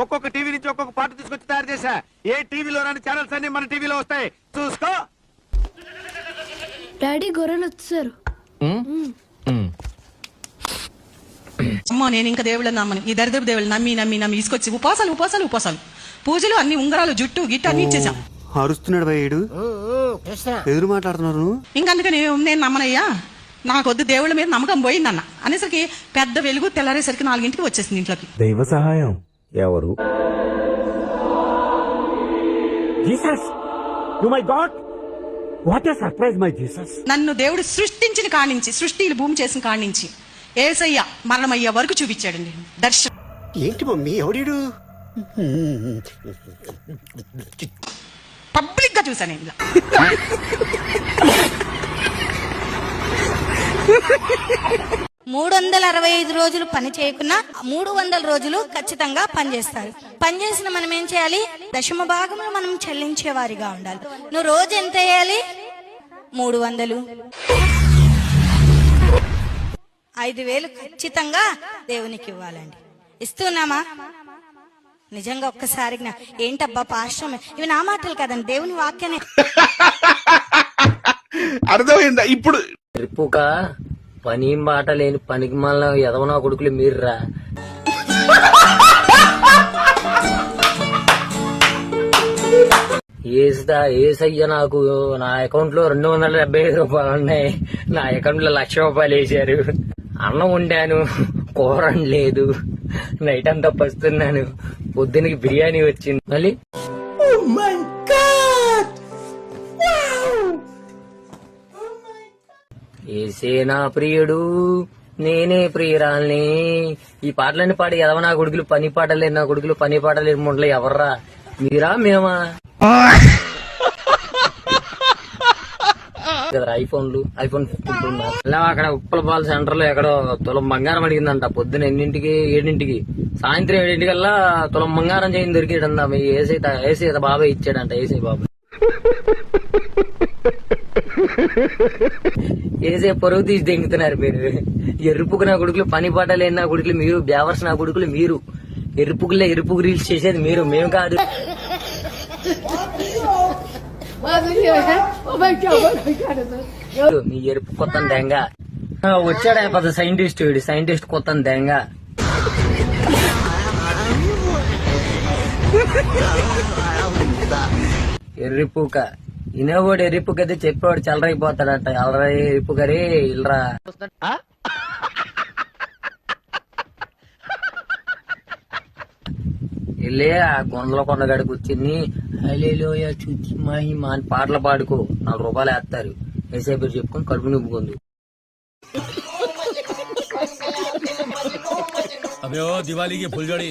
ఒక్కొక్క టీవీ నుంచి ఒక్కొక్క పాట తీసుకొచ్చి తయారు చేశా. ఏ టీవీలో రాని ఛానల్స్ అన్ని మన టీవీలో వస్తాయి, చూసుకో. డాడీ గొర్రెలు వచ్చారు. అమ్మా నేను ఇంకా దేవుళ్ళని నమ్మని, ఈ దరిద్రపు దేవుళ్ళు నమ్మి నమ్మి నమ్మి తీసుకొచ్చి ఉపాసాలు పూజలు అన్ని ఉంగరాలు జుట్టు గిట్టు అన్ని ఇచ్చేసాం. అరుస్తున్నాడు భయ్యుడు, ఎదురు మాట్లాడుతున్నారు. ఇంకందుకని నేను నమ్మనయ్యా, నాకొద్దు దేవుళ్ళ మీద నమ్మకం పోయిందన్న అనేసరికి పెద్ద వెలుగు తెల్లారేసరికి 4 వచ్చేసింది ఇంట్లోకి. దైవ సహాయం ఎవరు? Jesus, oh my God, what a surprise my Jesus. నన్ను దేవుడు సృష్టించిన కానించి, సృష్టిని భూమి చేసిన కానించి ఏసయ్య మరణమయ్యే వరకు చూపించాడండి దర్శనం. ఏంటి మమ్మీ ఎవడీడు? పబ్లిక్ గా చూసాను ఇలా. మూడు 365 రోజులు పని చేయకున్నా 300 రోజులు ఖచ్చితంగా పనిచేస్తారు. పనిచేసిన మనం ఏం చేయాలి? దశమ భాగములు మనం చెల్లించే వారిగా ఉండాలి. నువ్వు రోజు ఎంత వేయాలి? 300. 5,000 ఖచ్చితంగా దేవునికి ఇవ్వాలండి. ఇస్తున్నామా? నిజంగా ఒక్కసారి ఏంటబ్బా పాశ్రం, ఇవి నా మాటలు కదండి, దేవుని వాక్యాన్ని. అర్థమైందా ఇప్పుడు? రిప్పుక పని మాట లేని పనికి మళ్ళీ ఎదవనా కొడుకులు మీర్రా. ఏసయ్య నాకు నా అకౌంట్ లో 275 రూపాయలు ఉన్నాయి, నా అకౌంట్ లో 1,00,000 రూపాయలు వేసారు. అన్నం వండాను, కూర లేదు, నైట్ అంతా పస్తున్నాను, పొద్దునకి బిర్యానీ వచ్చింది. మళ్ళీ ఏసేనా ప్రియుడు నేనే ప్రియురాల్ని. ఈ పాటలన్నీ పాడి ఎదవనా కొడుకులు, పని పాటలేరు నా కొడుకులు, పని పాటలేరు ముండలు ఎవర్రా? మీరా మేమా? ఐఫోన్ 15 ఇలా అక్కడ ఉప్పలపాల సెంటర్ లో ఎక్కడో తులం బంగారం అడిగిందంట. పొద్దున 7:00కి సాయంత్రం 7:00కల్లా తులం బంగారం చేయని దొరికేటందా. ఏసీ బాబాయ్ ఇచ్చాడంట. ఏసీ బాబాయ్ ఏసే పరువు తీసి దెంగుతున్నారు మీరు. ఎరుపుకు నా కొడుకులు, పని పాట లేని నా కొడుకులు మీరు, బ్యావర్స్ నా కొడుకులు మీరు. ఎరుపుకులే ఎరుపుకు రీల్స్ చేసేది మీరు, మేము కాదు. మీ ఎరుపు కొత్త దెంగ వచ్చాడా పెద్ద సైంటిస్ట్ కొత్త దెంగ. ఎర్రిపుక ఇనేవాడు ఎర్రిపుకైతే చెప్పేవాడు చల్లరైపోతాడట. అలరై ఎర్రిపుకరే ఇల్రా. వెళ్ళే ఆ గొండల కొండగాడికి వచ్చింది అలేలోయ చుచ్చి మహిమ అని పాటలు పాడుకో, 4 రూపాయలు వేస్తారు. వేసే పేరు చెప్పుకొని కడుపు నింపుకుంది. अबे ओ दिवाली की फुलझड़ी